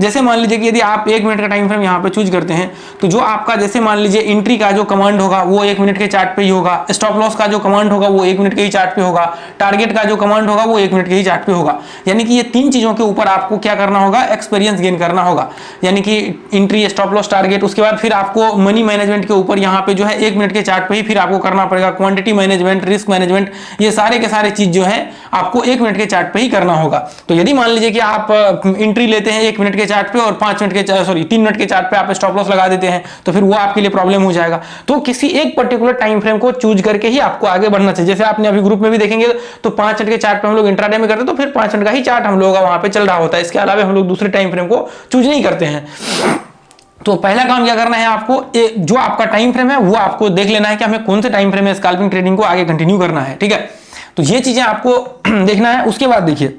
जैसे मान लीजिए कि यदि आप 1 मिनट का टाइम फ्रेम यहाँ पे चूज करते हैं तो जो आपका जैसे मान लीजिए एंट्री का जो कमांड होगा वो 1 मिनट के चार्ट पे ही होगा, स्टॉप लॉस का जो कमांड होगा वो 1 मिनट के ही चार्ट पे होगा, टारगेट का जो कमांड होगा वो 1 मिनट के ही चार्ट पे होगा। यानी कि ये 3 चीजों के ऊपर आपको क्या करना होगा, एक्सपीरियंस गेन करना होगा। यानी कि एंट्री, स्टॉप लॉस, टारगेट, उसके बाद फिर आपको मनी मैनेजमेंट के ऊपर यहाँ पे जो है 1 मिनट के चार्ट पे ही फिर आपको करना पड़ेगा, क्वांटिटी मैनेजमेंट, रिस्क मैनेजमेंट, ये सारे के सारे चीज जो है आपको 1 मिनट के चार्ट पे ही करना होगा। तो यदि मान लीजिए कि आप एंट्री लेते हैं 1 मिनट के चार्ट पे और 3 मिनट के चार्ट पे आप स्टॉप लॉस लगा देते हैं तो फिर वो आपके लिए प्रॉब्लम हो जाएगा। तो किसी एक पर्टिकुलर टाइम फ्रेम को चूज करके ही आपको आगे बढ़ना चाहिए। जैसे आपने अभी ग्रुप में भी देखेंगे तो 5 मिनट के चार्ट पे हम लोग इंट्राडे में करते हैं तो फिर 5 मिनट का ही चार्ट हम लोग का वहां पे चल रहा होता है, इसके अलावा हम लोग दूसरे टाइम फ्रेम को चूज नहीं करते हैं। तो पहला काम क्या करना है आपको, जो आपका टाइम फ्रेम है वो आपको देख लेना है कि हमें कौन से टाइम फ्रेम में स्कैल्पिंग ट्रेडिंग को आगे कंटिन्यू करना है, ठीक है। तो ये चीजें आपको देखना है। उसके बाद देखिए,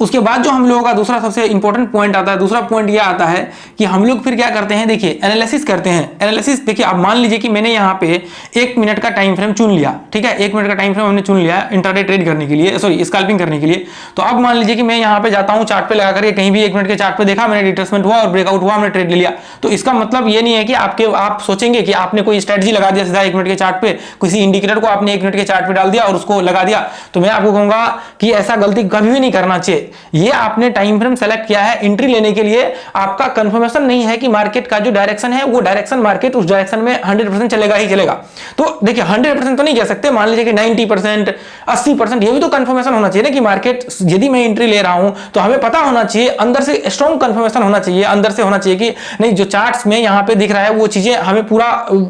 उसके बाद जो हम लोगों का दूसरा सबसे इंपॉर्टेंट पॉइंट आता है, दूसरा पॉइंट ये आता है कि हम लोग फिर क्या करते हैं, देखिए एनालिसिस करते हैं। एनालिसिस देखिए, आप मान लीजिए कि मैंने यहाँ पे 1 मिनट का टाइम फ्रेम चुन लिया, ठीक है, 1 मिनट का टाइम फ्रेम हमने चुन लिया इंट्राडे ट्रेड करने के लिए, सॉरी स्कैल्पिंग करने के लिए। तो अब मान लीजिए कि मैं यहाँ पे जाता हूँ चार्ट पे लगा करके, कहीं भी 1 मिनट के चार्ट पे देखा, मैंने रिट्रेसमेंट हुआ और ब्रेकआउट हुआ, मैंने ट्रेड ले लिया। तो इसका मतलब ये नहीं है कि आप सोचेंगे कि आपने कोई स्ट्रेटजी लगा दिया सीधा 1 मिनट के चार्ट पे, किसी इंडिकेटर को आपने 1 मिनट के चार्ट पे डाल दिया और उसको लगा दिया। तो मैं आपको कहूंगा कि ऐसा गलती कभी भी नहीं करना चाहिए। ये आपने टाइम फ्रेम सेलेक्ट किया है एंट्री लेने के लिए, आपका कंफर्मेशन नहीं है कि मार्केट का जो डायरेक्शन है वो डायरेक्शन मार्केट उस डायरेक्शन में 100% चलेगा ही चलेगा। तो देखिए 100% तो नहीं कह सकते, मान लीजिए कि 90%, 80%, ये भी तो कंफर्मेशन होना चाहिए ना कि मार्केट, यदि मैं एंट्री ले रहा हूं तो हमें पता होना चाहिए, अंदर से स्ट्रॉन्ग कंफर्मेशन होना चाहिए, अंदर से होना चाहिए कि नहीं, जो चार्ट्स में यहां पे दिख रहा है वो चीजें हमें पूरा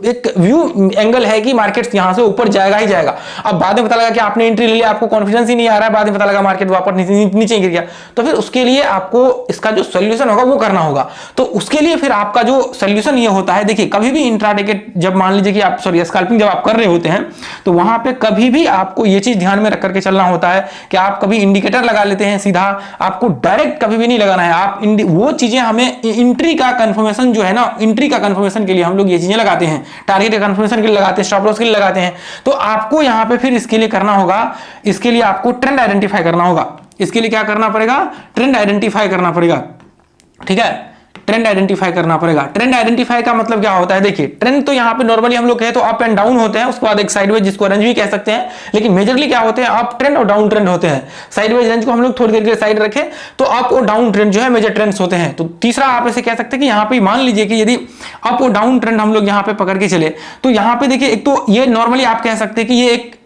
एक व्यू एंगल है कि मार्केट यहां से ऊपर जाएगा ही जाएगा। अब बाद में पता लगा कि आपने एंट्री ले लिया, आपको कॉन्फिडेंस ही नहीं आ रहा है, बाद में पता लगा मार्केट वापस नीचे गिर गया, तो फिर उसके लिए आपको इसका जो सॉल्यूशन होगा वो करना होगा। तो उसके लिए फिर आपका जो सॉल्यूशन ये होता है, देखिए कभी भी इंट्राडे के जब मान लीजिए कि आप स्कैल्पिंग जब आप कर रहे होते हैं तो वहां पे कभी भी आपको ये चीज ध्यान में रख करके चलना होता है कि आप कभी इंडिकेटर लगा लेते हैं सीधा, आपको डायरेक्ट कभी भी नहीं लगाना है। आप वो चीजें हमें एंट्री का कंफर्मेशन जो है ना, एंट्री का कंफर्मेशन के लिए हम लोग ये चीजें लगाते हैं, टारगेट का कंफर्मेशन के लिए लगाते हैं, स्टॉप लॉस के लिए लगाते हैं। तो आपको यहां पे फिर इसके लिए करना होगा, इसके लिए आपको ट्रेंड आइडेंटिफाई करना होगा। इसके लिए क्या करना पड़ेगा, ट्रेंड आइडेंटिफाई करना पड़ेगा, ठीक है, ट्रेंड आइडेंटिफाई करना पड़ेगा। ट्रेंड आइडेंटिफाई का मतलब क्या होता है, देखिए ट्रेंड तो यहाँ पे नॉर्मली हम लोग कहे तो अप एंड डाउन होते हैं, उसके बाद एक साइडवेज जिसको रेंज भी कह सकते हैं, लेकिन मेजरली क्या होते हैं, अप ट्रेंड और डाउन ट्रेंड होते हैं। साइडवेज रेंज को हम लोग थोड़ी देर के लिए साइड रखें तो अप और डाउन ट्रेंड जो है मेजर ट्रेंड्स होते हैं। तो तीसरा आप ऐसे कह सकते हैं कि यहाँ पे मान लीजिए कि यदि अप और डाउन ट्रेंड हम लोग यहाँ पे पकड़ के चले तो यहाँ पे देखिए, एक तो ये नॉर्मली आप कह सकते हैं कि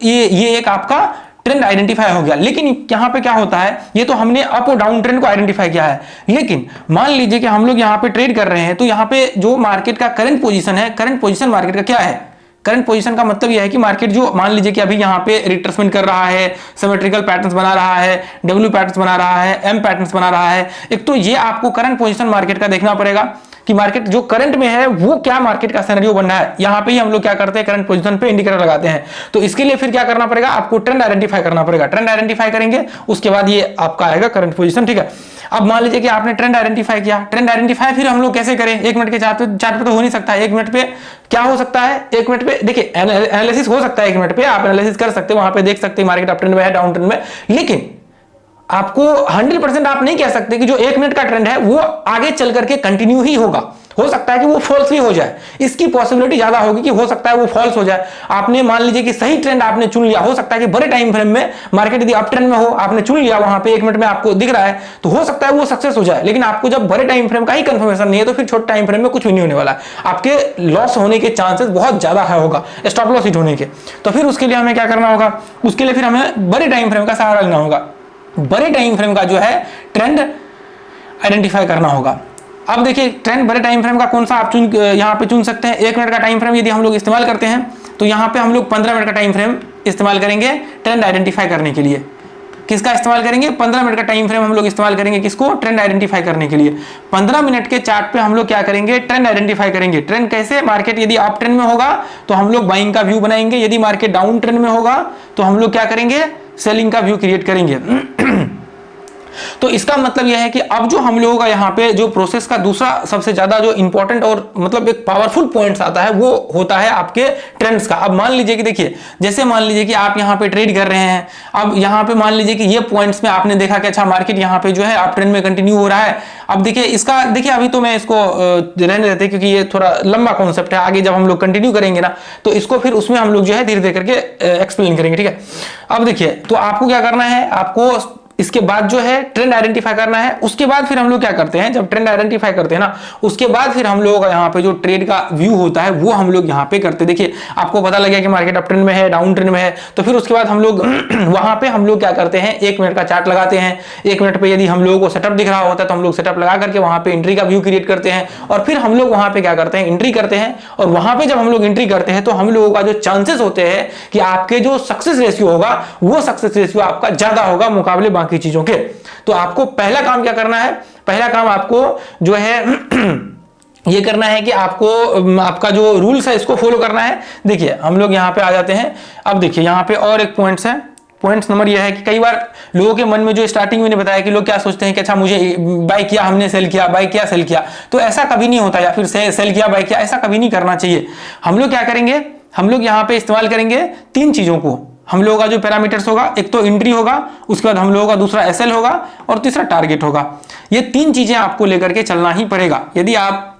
ये एक आपका ट्रेंड आइडेंटिफाई हो गया। लेकिन यहां पे क्या होता है, ये तो हमने अप और डाउन ट्रेंड को आइडेंटिफाई किया है, लेकिन मान लीजिए कि हम लोग यहां पे ट्रेड कर रहे हैं तो यहां पे जो मार्केट का करंट पोजीशन है, करंट पोजीशन मार्केट का क्या है, करंट पोजीशन का मतलब यह है कि मार्केट जो मान लीजिए कि अभी यहां पे रिट्रेसमेंट कर रहा है, सिमेट्रिकल पैटर्न्स बना रहा है, डब्ल्यू पैटर्न्स बना रहा है, एम पैटर्न्स बना रहा है। एक तो ये आपको करंट पोजीशन मार्केट का देखना पड़ेगा कि मार्केट जो करंट में है वो क्या मार्केट का सिनेरियो बन रहा है। यहां पे ही हम लोग क्या करते हैं, करंट पोजीशन पे इंडिकेटर लगाते हैं। तो इसके लिए फिर क्या करना पड़ेगा, आपको ट्रेंड आइडेंटिफाई करना पड़ेगा। ट्रेंड आइडेंटिफाई करेंगे उसके बाद ये आपका आएगा करंट पोजीशन, ठीक है। अब मान लीजिए कि आपने ट्रेंड आइडेंटिफाई किया, ट्रेंड आइडेंटिफाई फिर हम लोग कैसे करें, 1 मिनट के चार्ट पे तो हो नहीं सकता। 1 मिनट पे क्या हो सकता है, 1 मिनट पे देखिए एनालिसिस हो सकता है, 1 मिनट पे आप एनालिसिस कर सकते हैं, वहां पे देख सकते हैं मार्केट अप ट्रेंड में है, डाउन ट्रेंड में। लेकिन आपको 100% आप नहीं कह सकते कि जो 1 मिनट का ट्रेंड है वो आगे चल करके कंटिन्यू ही होगा। हो सकता है कि वो फॉल्स भी हो जाए, इसकी पॉसिबिलिटी ज्यादा होगी कि हो सकता है वो फॉल्स हो जाए। आपने मान लीजिए कि सही ट्रेंड आपने चुन लिया, हो सकता है कि बड़े टाइम फ्रेम में मार्केट यदि अप ट्रेंड में हो, आपने चुन लिया वहां पे 1 मिनट में आपको दिख रहा है, तो हो सकता है वो सक्सेस हो जाए। लेकिन आपको जब बड़े टाइम फ्रेम का ही कंफर्मेशन नहीं है तो फिर छोटे टाइम फ्रेम में कुछ भी नहीं होने वाला है, आपके लॉस होने के चांसेस बहुत ज्यादा होगा, स्टॉप लॉस हिट होने के। तो फिर उसके लिए हमें क्या करना होगा, उसके लिए फिर हमें बड़े टाइम फ्रेम का सहारा लेना होगा। बड़े टाइम फ्रेम का जो है ट्रेंड आइडेंटिफाई करना होगा। अब देखिए ट्रेंड बड़े टाइम फ्रेम का कौन सा आप यहाँ पे चुन सकते हैं। 1 मिनट का टाइम फ्रेम यदि हम लोग इस्तेमाल करते हैं तो यहाँ पे हम लोग 15 मिनट का टाइम फ्रेम इस्तेमाल करेंगे ट्रेंड आइडेंटिफाई करने के लिए। किसका इस्तेमाल करेंगे, 15 मिनट का टाइम फ्रेम हम लोग इस्तेमाल करेंगे, किसको, ट्रेंड आइडेंटिफाई करने के लिए। 15 मिनट के चार्ट पे हम लोग क्या करेंगे, ट्रेंड आइडेंटिफाई करेंगे। ट्रेंड कैसे, मार्केट यदि अप ट्रेंड में होगा तो हम लोग बाइंग का व्यू बनाएंगे, यदि मार्केट डाउन ट्रेंड में होगा तो हम लोग क्या करेंगे, सेलिंग का व्यू क्रिएट करेंगे। तो इसका मतलब यह है कि अब जो हम लोगों का यहाँ पे जो प्रोसेस का दूसरा सबसे ज्यादा जो इंपॉर्टेंट और मतलब एक पावरफुल पॉइंट्स आता है वो होता है आपके ट्रेंड्स का। अब मान लीजिए कि देखिए, जैसे मान लीजिए कि आप यहाँ पे ट्रेड कर रहे हैं, अब यहाँ पे मान लीजिए कि ये पॉइंट्स में आपने देखा कि अच्छा मार्केट यहाँ पे जो है आप ट्रेंड में कंटिन्यू हो रहा है। अब देखिए इसका, देखिए अभी तो मैं इसको रहने देते क्योंकि ये थोड़ा लंबा कॉन्सेप्ट है, आगे जब हम लोग कंटिन्यू करेंगे ना तो इसको फिर उसमें हम लोग जो है धीरे धीरे करके एक्सप्लेन करेंगे, ठीक है। अब देखिए, तो आपको क्या करना है, आपको इसके बाद जो है ट्रेंड आइडेंटिफाई करना है। उसके बाद फिर हम लोग क्या करते हैं, जब ट्रेंड आइडेंटिफाई करते हैं ना, उसके बाद फिर हम लोगों का यहाँ पे जो ट्रेड का व्यू होता है वो हम लोग यहाँ पे करते हैं। देखिए आपको पता लग गया कि मार्केट अप ट्रेंड में है, डाउन ट्रेंड में है, तो फिर उसके बाद हम लोग वहां पे हम लोग क्या करते हैं, 1 मिनट का चार्ट लगाते हैं। 1 मिनट पे यदि हम लोगों को सेटअप दिख रहा होता है तो हम लोग सेटअप लगा करके वहां पे एंट्री का व्यू क्रिएट करते हैं, और फिर हम लोग वहां पे क्या करते हैं, एंट्री करते हैं। और वहां पे जब हम लोग एंट्री करते हैं तो हम लोगों का जो चांसेस होते हैं कि आपके जो सक्सेस रेशियो होगा वो सक्सेस रेशियो आपका ज्यादा होगा मुकाबले बाकी चीजों के। तो आपको पहला काम क्या करना है, पहला काम आपको जो है ये करना है कि आपको आपका जो रूल्स है इसको फॉलो करना है। देखिए हम लोग यहाँ पे आ जाते हैं। अब देखिए यहाँ पे और एक पॉइंट्स है, पॉइंट्स नंबर यह है कि कई बार लोगों के मन में जो स्टार्टिंग में बताया कि लोग क्या सोचते हैं कि अच्छा मुझे बाय किया, हमने सेल किया, बाय किया, सेल किया, तो ऐसा कभी नहीं होता, या फिर सेल किया, बाय किया, ऐसा कभी नहीं करना चाहिए। हम लोग क्या करेंगे, हम लोग यहाँ पे इस्तेमाल करेंगे 3 चीजों को। हम लोगों का जो पैरामीटर्स होगा, एक तो एंट्री होगा, उसके बाद हम लोगों का दूसरा एसएल होगा और तीसरा टारगेट होगा। ये 3 चीजें आपको लेकर के चलना ही पड़ेगा। यदि आप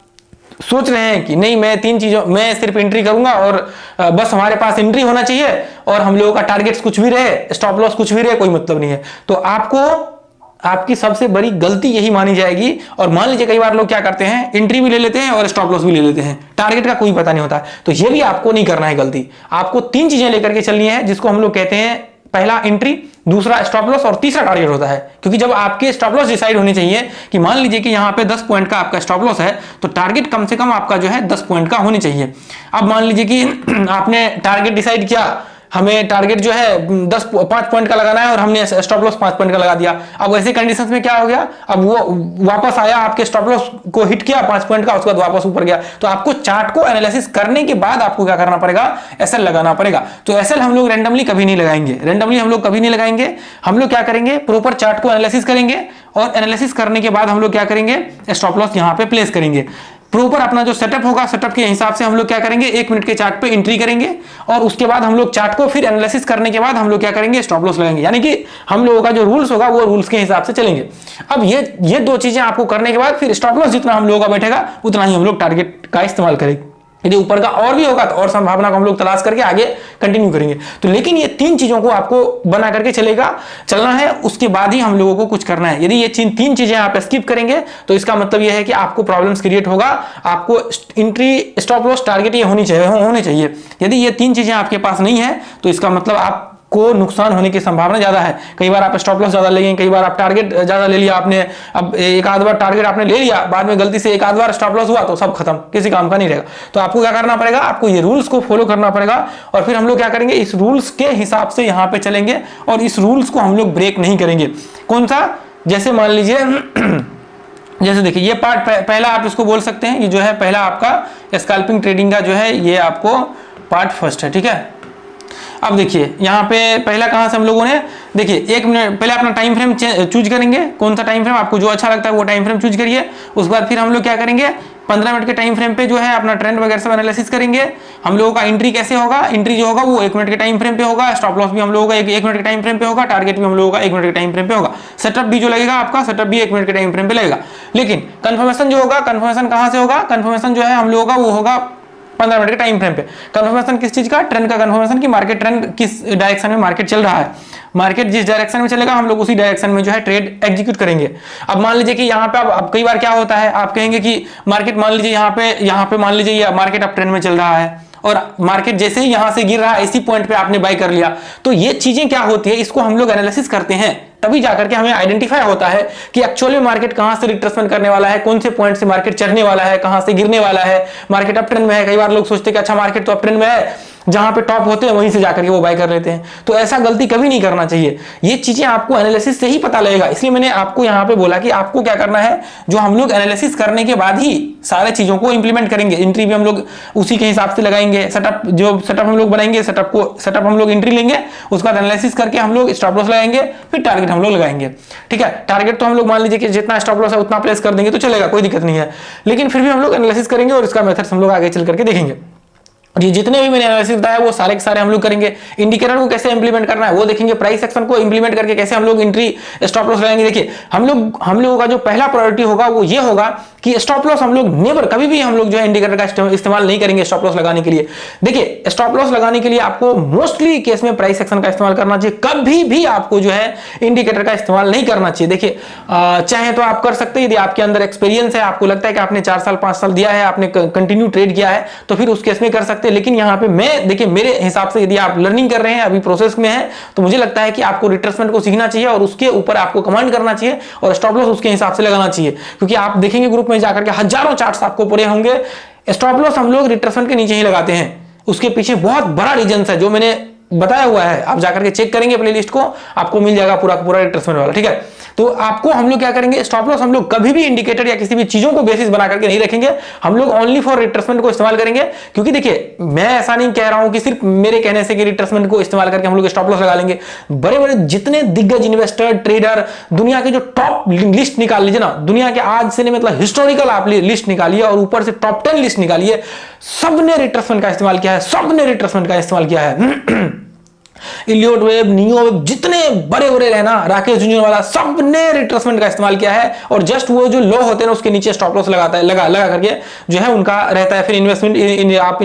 सोच रहे हैं कि नहीं मैं 3 चीजों, मैं सिर्फ एंट्री करूंगा और बस हमारे पास एंट्री होना चाहिए और हम लोगों का टारगेट्स कुछ भी रहे, स्टॉप लॉस कुछ भी रहे, कोई मतलब नहीं है, तो आपको आपकी सबसे बड़ी गलती यही मानी जाएगी। और मान लीजिए कई बार लोग क्या करते हैं, एंट्री भी ले लेते हैं और स्टॉप लॉस भी ले लेते हैं, टारगेट का कोई पता नहीं होता, तो ये भी आपको नहीं करना है गलती। आपको 3 चीजें लेकर के चलनी है, जिसको हम लोग कहते हैं पहला एंट्री, दूसरा स्टॉप लॉस और तीसरा टारगेट होता है। क्योंकि जब आपके स्टॉप लॉस डिसाइड होनी चाहिए कि मान लीजिए कि यहाँ पे 10 पॉइंट का आपका स्टॉप लॉस है, तो टारगेट कम से कम आपका जो है 10 पॉइंट का होनी चाहिए। अब मान लीजिए कि आपने टारगेट डिसाइड किया, हमें टारगेट जो है 5 पॉइंट का लगाना है और हमने स्टॉप लॉस 5 पॉइंट का लगा दिया। अब ऐसे कंडीशंस में क्या हो गया, अब वो वापस आया, आपके स्टॉप लॉस को हिट किया 5 पॉइंट का, उसके बाद वापस ऊपर गया। तो आपको चार्ट को एनालिसिस करने के बाद आपको क्या करना पड़ेगा, एसएल लगाना पड़ेगा। तो एसएल हम लोग रैंडमली कभी नहीं लगाएंगे, रैंडमली हम लोग कभी नहीं लगाएंगे। हम लोग क्या करेंगे, प्रॉपर चार्ट को एनालिसिस करेंगे और एनालिसिस करने के बाद हम लोग क्या करेंगे, स्टॉप लॉस यहाँ पे प्लेस करेंगे। प्रॉपर अपना जो सेटअप होगा, सेटअप के हिसाब से हम लोग क्या करेंगे, 1 मिनट के चार्ट पे एंट्री करेंगे और उसके बाद हम लोग चार्ट को फिर एनालिसिस करने के बाद हम लोग क्या करेंगे, स्टॉप लॉस लगाएंगे। यानी कि हम लोगों का जो रूल्स होगा वो रूल्स के हिसाब से चलेंगे। अब ये 2 चीजें आपको करने के बाद फिर स्टॉप लॉस जितना हम लोगों का बैठेगा उतना ही हम लोग टारगेट का इस्तेमाल करेंगे। यदि ऊपर का और भी होगा तो और संभावना को हम लोग तलाश करके आगे कंटिन्यू करेंगे। तो लेकिन ये 3 चीजों को आपको बना करके चलना है, उसके बाद ही हम लोगों को कुछ करना है। यदि ये 3 चीजें आप स्किप करेंगे तो इसका मतलब ये है कि आपको प्रॉब्लम्स क्रिएट होगा। आपको एंट्री, स्टॉप लॉस, टारगेट ये होने चाहिए। यदि ये 3 चीजें आपके पास नहीं है तो इसका मतलब आप को नुकसान होने की संभावना ज्यादा है। कई बार आप स्टॉप लॉस ज्यादा लेंगे, कई बार आप टारगेट ज्यादा ले लिया आपने, अब एक आध बार टारगेट आपने ले लिया, बाद में गलती से एक आध बार स्टॉप लॉस हुआ तो सब खत्म, किसी काम का नहीं रहेगा। तो आपको क्या करना पड़ेगा, आपको ये रूल्स को फॉलो करना पड़ेगा और फिर हम लोग क्या करेंगे, इस रूल्स के हिसाब से यहाँ पे चलेंगे और इस रूल्स को हम लोग ब्रेक नहीं करेंगे। कौन सा, जैसे मान लीजिए जैसे देखिए ये पार्ट पहला आप इसको बोल सकते हैं, ये जो है पहला आपका स्कैल्पिंग ट्रेडिंग का जो है ये आपको पार्ट फर्स्ट है, ठीक है। अब देखिए यहाँ पे पहला कहाँ से हम लोगों ने, देखिए 1 मिनट पहले अपना टाइम फ्रेम चूज करेंगे। कौन सा टाइम फ्रेम आपको जो अच्छा लगता है वो टाइम फ्रेम चूज करिए। उसके बाद फिर हम लोग क्या करेंगे, 15 मिनट के टाइम फ्रेम पे जो है अपना ट्रेंड वगैरह सब एनालिसिस करेंगे। हम लोगों का एंट्री कैसे होगा, एंट्री जो होगा वो 1 मिनट के टाइम फ्रेम पे होगा, स्टॉप लॉस भी हम लोगों का 1 मिनट के टाइम फ्रेम पे होगा, टारगेट भी हम लोगों का 1 मिनट के टाइम फ्रेम पे होगा। सेटअप भी जो लगेगा आपका, सेटअप भी 1 मिनट के टाइम फ्रेम पे लगेगा। लेकिन कंफर्मेशन जो होगा, कंफर्मेशन कहाँ से होगा, कंफर्मेशन जो है हम लोगों का वो होगा 15 मिनट के टाइम फ्रेम पे। कंफर्मेशन किस चीज का, ट्रेंड का कंफर्मेशन, कि मार्केट ट्रेंड किस डायरेक्शन में मार्केट चल रहा है। मार्केट जिस डायरेक्शन में चलेगा हम लोग उसी डायरेक्शन में जो है ट्रेड एग्जीक्यूट करेंगे। अब मान लीजिए कि यहाँ पे अब कई बार क्या होता है, आप कहेंगे कि मार्केट मान लीजिए यहाँ पे मान लीजिए ये मार्केट अब ट्रेंड में चल रहा है और मार्केट जैसे ही यहां से गिर रहा है इसी पॉइंट पे आपने बाय कर लिया। तो ये चीजें क्या होती है, इसको हम लोग एनालिसिस करते हैं, तभी जाकर के हमें आइडेंटिफाई होता है कि एक्चुअली में मार्केट कहां से रिट्रेसमेंट करने वाला है, कौन से पॉइंट से मार्केट चढ़ने वाला है, कहां से गिरने वाला है, मार्केट अप ट्रेंड में है। कई बार लोग सोचते हैं कि अच्छा मार्केट तो अप ट्रेंड में है, जहां पे टॉप होते हैं वहीं से जाकर के वो बाय कर लेते हैं। तो ऐसा गलती कभी नहीं करना चाहिए। ये चीजें आपको एनालिसिस से ही पता लगेगा, इसलिए मैंने आपको यहां पे बोला कि आपको क्या करना है, जो हम लोग एनालिसिस करने के बाद ही सारे चीजों को इंप्लीमेंट करेंगे। एंट्री भी हम लोग उसी के हिसाब से लगाएंगे, सेटअप हम लोग बनाएंगे, सेटअप हम लोग एंट्री लेंगे, उसके बाद एनालिसिस करके हम लोग स्टॉप लॉस लगाएंगे, फिर टारगेट हम लोग लगाएंगे। ठीक है, टारगेट तो हम लोग मान लीजिए कि जितना स्टॉप लॉस है उतना प्लेस कर देंगे तो चलेगा, कोई दिक्कत नहीं है, लेकिन फिर भी हम लोग एनालिसिस करेंगे और इसका मेथड्स हम लोग आगे चल करके देखेंगे। ये जितने भी मैंने एनालिसिस बताया वो सारे के सारे हम लोग करेंगे। इंडिकेटर को कैसे इंप्लीमेंट करना है वो देखेंगे, प्राइस एक्शन को इंप्लीमेंट करके कैसे हम लोग एंट्री स्टॉप लॉस लगाएंगे। देखिए हम लोगों का जो पहला प्रायोरिटी होगा वो ये होगा कि स्टॉप लॉस हम लोग नेवर कभी भी हम लोग जो है इंडिकेटर का इस्तेमाल नहीं करेंगे स्टॉप लॉस लगाने के लिए। देखिए स्टॉप लॉस लगाने के लिए आपको मोस्टली केस में प्राइस एक्शन का इस्तेमाल करना चाहिए, कभी भी आपको जो है इंडिकेटर का इस्तेमाल नहीं करना चाहिए। देखिए चाहे तो आप कर सकते हैं, यदि आपके अंदर एक्सपीरियंस है, आपको लगता है कि आपने 4 साल 5 साल दिया है, आपने कंटिन्यू ट्रेड किया है, तो फिर उस केस में कर सकते हैं। लेकिन यहाँ पे मैं देखिए मेरे हिसाब से यदि आप लर्निंग कर रहे हैं, अभी प्रोसेस में है, तो मुझे लगता है कि आपको रिट्रेसमेंट को सीखना चाहिए और उसके ऊपर आपको कमांड करना चाहिए और स्टॉप लॉस उसके हिसाब से लगाना चाहिए। क्योंकि आप देखेंगे ग्रुप में जाकर के हजारों चार्ट्स आपको पड़े होंगे, स्टॉप लॉस हम लोग रिट्रेसमेंट के नीचे ही लगाते हैं। उसके पीछे बहुत बड़ा रीजन है जो मैंने बताया हुआ है, आप जाकर के चेक करेंगे प्लेलिस्ट को, आपको मिल जाएगा पूरा पूरा रिट्रेसमेंट वाला। ठीक है, तो आपको हम लोग क्या करेंगे, स्टॉप लॉस हम लोग कभी भी इंडिकेटर या किसी भी चीजों को बेसिस बना करके नहीं रखेंगे, हम लोग ओनली फॉर रिट्रेसमेंट को इस्तेमाल करेंगे। क्योंकि देखिए मैं ऐसा नहीं कह रहा हूं कि सिर्फ मेरे कहने से कि रिट्रेसमेंट को इस्तेमाल करके हम लोग स्टॉप लॉस लगा लेंगे। बड़े बड़े जितने दिग्गज इन्वेस्टर ट्रेडर दुनिया के जो टॉप लिस्ट निकाल लीजिए ना, दुनिया के आज से नहीं मतलब हिस्टोरिकल आप लिस्ट निकालिए और ऊपर से टॉप 10 लिस्ट निकालिए, सबने रिट्रेसमेंट का इस्तेमाल किया है, सबने रिट्रेसमेंट का इस्तेमाल किया है। इलियट वेब, नियो वेब, जितने बड़े बड़े रहना, राकेश झुंझुनवाला, सबने रिट्रेसमेंट का इस्तेमाल किया है। और जस्ट वो जो लो होते हैं उसके नीचे स्टॉप लॉस लगाता है, लगा करके जो है उनका रहता है। फिर इन्वेस्टमेंट आप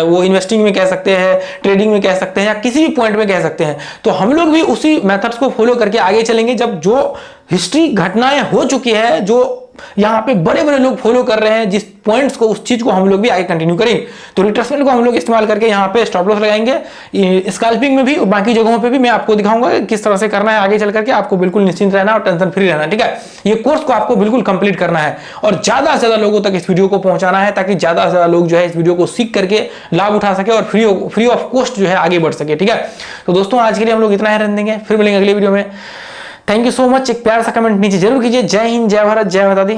वो इन्वेस्टिंग में कह सकते हैं, ट्रेडिंग में कह सकते हैं, या किसी भी पॉइंट में कह सकते हैं। तो हम लोग भी उसी मेथड्स को फॉलो करके आगे चलेंगे। जब जो हिस्ट्री घटनाएं हो चुकी है, जो यहां पे बड़े बड़े लोग फॉलो कर रहे हैं जिस पॉइंट्स को, उस चीज को हम लोग भी आगे कंटिन्यू करेंगे। तो रिट्रेसमेंट को हम लोग इस्तेमाल करके यहां पे स्टॉप लॉस लगाएंगे। स्कैल्पिंग में भी और बाकी जगहों पे भी मैं आपको दिखाऊंगा किस तरह से करना है आगे चल करके। आपको बिल्कुल निश्चिंत रहना और टेंशन फ्री रहना। ठीक है, ये कोर्स को आपको बिल्कुल कंप्लीट करना है और ज्यादा से ज्यादा लोगों तक इस वीडियो को पहुंचाना है, ताकि ज्यादा से ज्यादा लोग जो है इस वीडियो को सीख करके लाभ उठा सके और फ्री ऑफ कॉस्ट जो है आगे बढ़ सके। ठीक है, तो दोस्तों आज के लिए हम लोग इतना ही रहने देंगे, फिर मिलेंगे अगले वीडियो में। Thank you so much. एक प्यार सा कमेंट नीचे जरूर कीजिए। जय हिंद, जय भारत, जय माता दी।